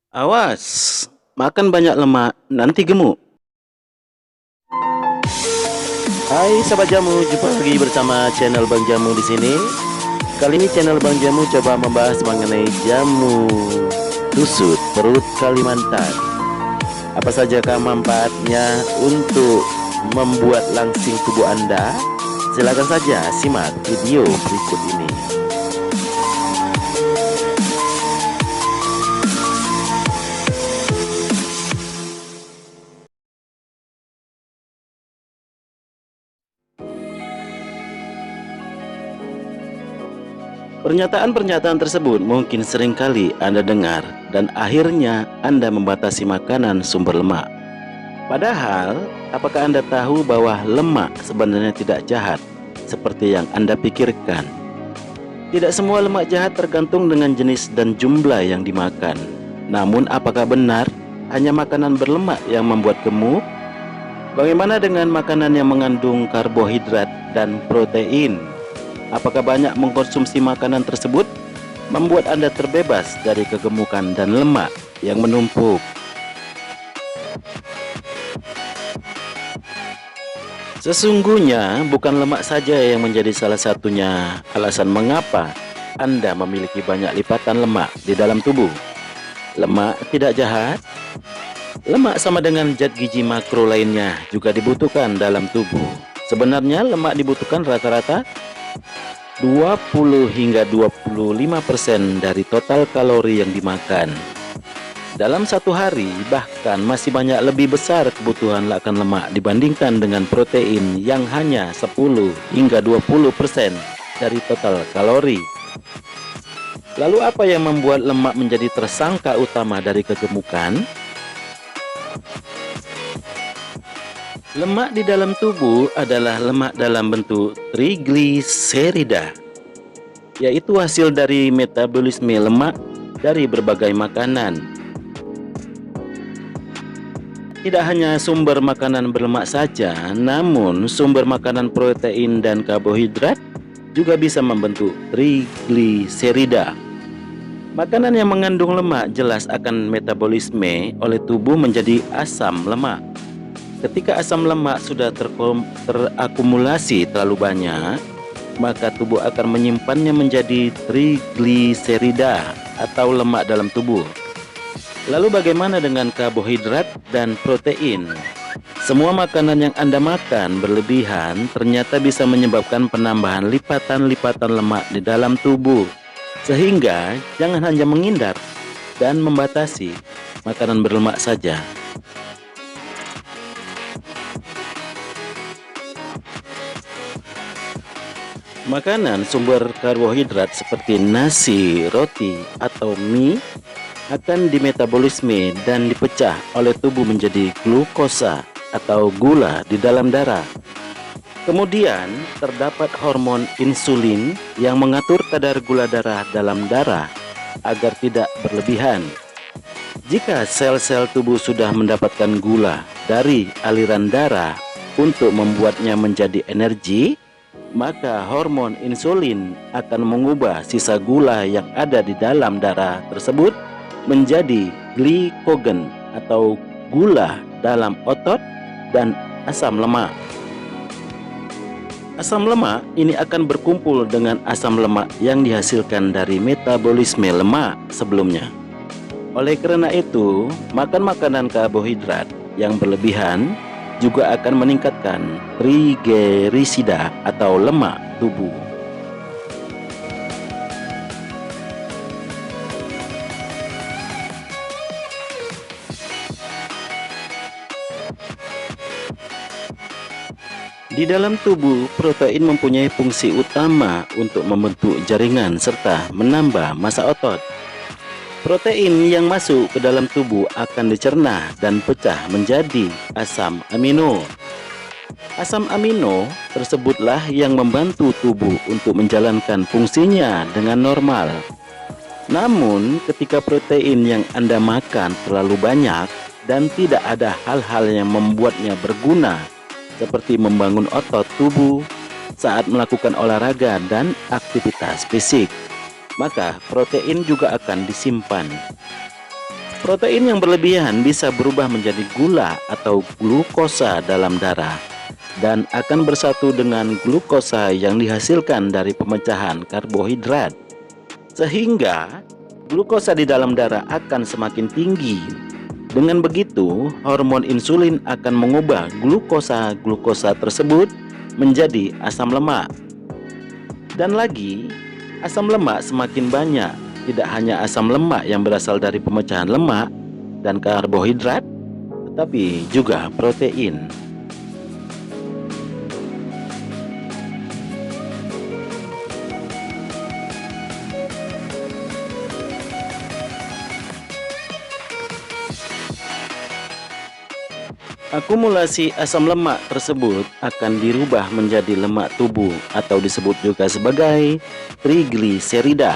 Awas, makan banyak lemak, nanti gemuk. Hai sahabat jamu, jumpa lagi bersama channel Bang Jamu di sini. Kali ini channel Bang Jamu coba membahas mengenai jamu tusuk perut Kalimantan. Apa sajakah manfaatnya untuk membuat langsing tubuh Anda? Silakan saja simak video berikut ini. Pernyataan-pernyataan tersebut mungkin sering kali Anda dengar dan akhirnya Anda membatasi makanan sumber lemak. Padahal, apakah Anda tahu bahwa lemak sebenarnya tidak jahat seperti yang Anda pikirkan? Tidak semua lemak jahat tergantung dengan jenis dan jumlah yang dimakan. Namun, apakah benar hanya makanan berlemak yang membuat gemuk? Bagaimana dengan makanan yang mengandung karbohidrat dan protein? Apakah banyak mengkonsumsi makanan tersebut membuat Anda terbebas dari kegemukan dan lemak yang menumpuk? Sesungguhnya bukan lemak saja yang menjadi salah satunya alasan mengapa Anda memiliki banyak lipatan lemak di dalam tubuh. Lemak tidak jahat. Lemak sama dengan zat gizi makro lainnya juga dibutuhkan dalam tubuh. Sebenarnya lemak dibutuhkan rata-rata 20 hingga 25% dari total kalori yang dimakan. Dalam satu hari, bahkan masih banyak lebih besar kebutuhan akan lemak dibandingkan dengan protein yang hanya 10 hingga 20% dari total kalori. Lalu apa yang membuat lemak menjadi tersangka utama dari kegemukan? Lemak di dalam tubuh adalah lemak dalam bentuk trigliserida, yaitu hasil dari metabolisme lemak dari berbagai makanan. Tidak hanya sumber makanan berlemak saja, namun sumber makanan protein dan karbohidrat juga bisa membentuk trigliserida. Makanan yang mengandung lemak jelas akan metabolisme oleh tubuh menjadi asam lemak. Ketika asam lemak sudah terakumulasi terlalu banyak, maka tubuh akan menyimpannya menjadi trigliserida atau lemak dalam tubuh. Lalu bagaimana dengan karbohidrat dan protein? Semua makanan yang Anda makan berlebihan ternyata bisa menyebabkan penambahan lipatan-lipatan lemak di dalam tubuh. Sehingga jangan hanya menghindar dan membatasi makanan berlemak saja. Makanan sumber karbohidrat seperti nasi, roti, atau mie akan dimetabolisme dan dipecah oleh tubuh menjadi glukosa atau gula di dalam darah. Kemudian terdapat hormon insulin yang mengatur kadar gula darah dalam darah agar tidak berlebihan. Jika sel-sel tubuh sudah mendapatkan gula dari aliran darah untuk membuatnya menjadi energi, maka hormon insulin akan mengubah sisa gula yang ada di dalam darah tersebut menjadi glikogen atau gula dalam otot dan asam lemak. Asam lemak ini akan berkumpul dengan asam lemak yang dihasilkan dari metabolisme lemak sebelumnya. Oleh karena itu, makan makanan karbohidrat yang berlebihan juga akan meningkatkan trigerisida atau lemak tubuh. Di dalam tubuh, protein mempunyai fungsi utama untuk membentuk jaringan serta menambah massa otot. Protein yang masuk ke dalam tubuh akan dicerna dan pecah menjadi asam amino. Asam amino tersebutlah yang membantu tubuh untuk menjalankan fungsinya dengan normal. Namun, ketika protein yang Anda makan terlalu banyak dan tidak ada hal-hal yang membuatnya berguna, seperti membangun otot tubuh saat melakukan olahraga dan aktivitas fisik, maka protein juga akan disimpan. Protein yang berlebihan bisa berubah menjadi gula atau glukosa dalam darah dan akan bersatu dengan glukosa yang dihasilkan dari pemecahan karbohidrat. Sehingga glukosa di dalam darah akan semakin tinggi. Dengan begitu, hormon insulin akan mengubah glukosa tersebut menjadi asam lemak. Dan lagi, asam lemak semakin banyak. Tidak hanya asam lemak yang berasal dari pemecahan lemak dan karbohidrat, tetapi juga protein. Akumulasi asam lemak tersebut akan dirubah menjadi lemak tubuh atau disebut juga sebagai trigliserida.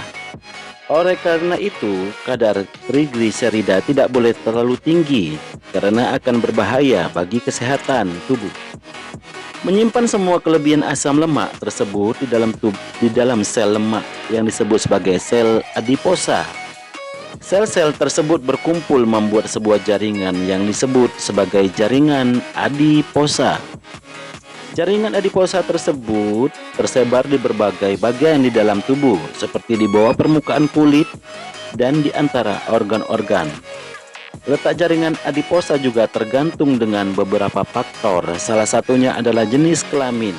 Oleh karena itu, kadar trigliserida tidak boleh terlalu tinggi karena akan berbahaya bagi kesehatan tubuh. Menyimpan semua kelebihan asam lemak tersebut di dalam sel lemak yang disebut sebagai sel adiposa. Sel-sel tersebut berkumpul membuat sebuah jaringan yang disebut sebagai jaringan adiposa. Jaringan adiposa tersebut tersebar di berbagai bagian di dalam tubuh, seperti di bawah permukaan kulit dan di antara organ-organ. Letak jaringan adiposa juga tergantung dengan beberapa faktor, salah satunya adalah jenis kelamin.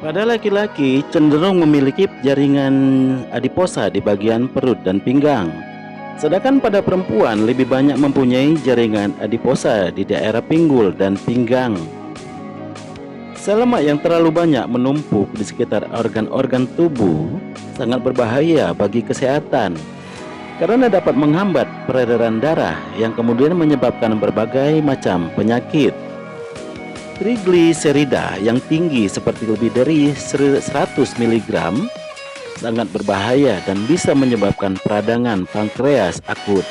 Pada laki-laki cenderung memiliki jaringan adiposa di bagian perut dan pinggang. Sedangkan pada perempuan lebih banyak mempunyai jaringan adiposa di daerah pinggul dan pinggang. Sel lemak yang terlalu banyak menumpuk di sekitar organ-organ tubuh sangat berbahaya bagi kesehatan karena dapat menghambat peredaran darah yang kemudian menyebabkan berbagai macam penyakit. Trigliserida yang tinggi seperti lebih dari 100 mg sangat berbahaya dan bisa menyebabkan peradangan pankreas akut.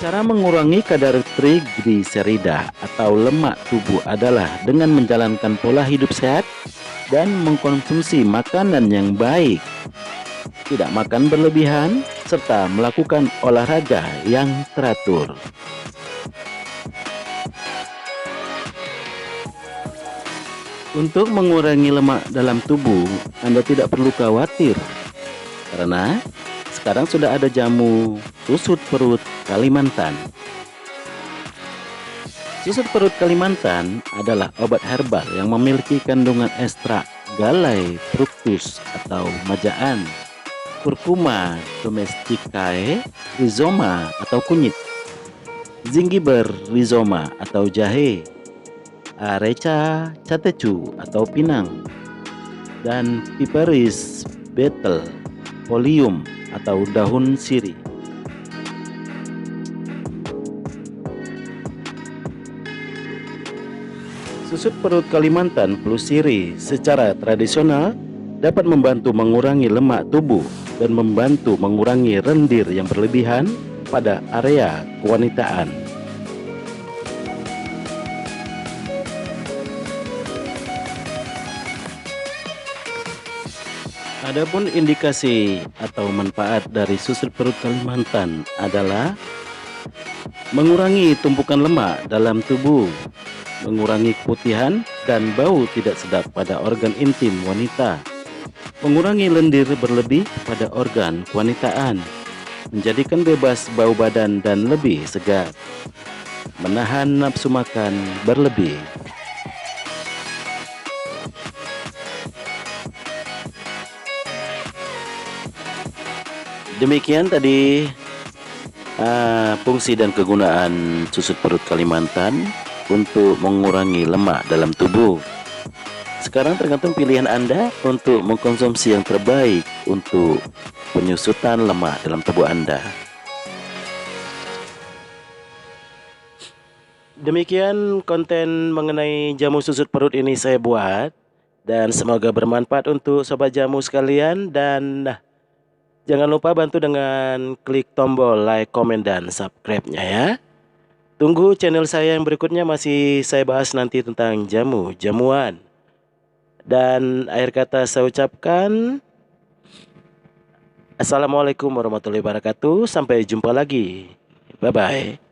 Cara mengurangi kadar trigliserida atau lemak tubuh adalah dengan menjalankan pola hidup sehat dan mengkonsumsi makanan yang baik, tidak makan berlebihan, serta melakukan olahraga yang teratur. Untuk mengurangi lemak dalam tubuh, Anda tidak perlu khawatir karena sekarang sudah ada jamu susut perut Kalimantan. Susut perut Kalimantan adalah obat herbal yang memiliki kandungan ekstrak galai fructus atau majaan, curcuma domesticae, rhizoma atau kunyit, zingiber rhizoma atau jahe, Areca catechu atau pinang, dan Piperis betel folium atau daun sirih. Susut perut Kalimantan plus sirih secara tradisional dapat membantu mengurangi lemak tubuh dan membantu mengurangi lendir yang berlebihan pada area kewanitaan. Adapun indikasi atau manfaat dari susut perut Kalimantan adalah mengurangi tumpukan lemak dalam tubuh, mengurangi keputihan dan bau tidak sedap pada organ intim wanita, mengurangi lendir berlebih pada organ kewanitaan, menjadikan bebas bau badan dan lebih segar, menahan nafsu makan berlebih. Demikian tadi fungsi dan kegunaan susut perut Kalimantan untuk mengurangi lemak dalam tubuh. Sekarang tergantung pilihan Anda untuk mengkonsumsi yang terbaik untuk penyusutan lemak dalam tubuh Anda. Demikian konten mengenai jamu susut perut ini saya buat, dan semoga bermanfaat untuk sobat jamu sekalian. Dan jangan lupa bantu dengan klik tombol like, komen, dan subscribe-nya ya. Tunggu channel saya yang berikutnya, masih saya bahas nanti tentang jamuan. Dan akhir kata saya ucapkan Assalamualaikum warahmatullahi wabarakatuh. Sampai jumpa lagi. Bye-bye.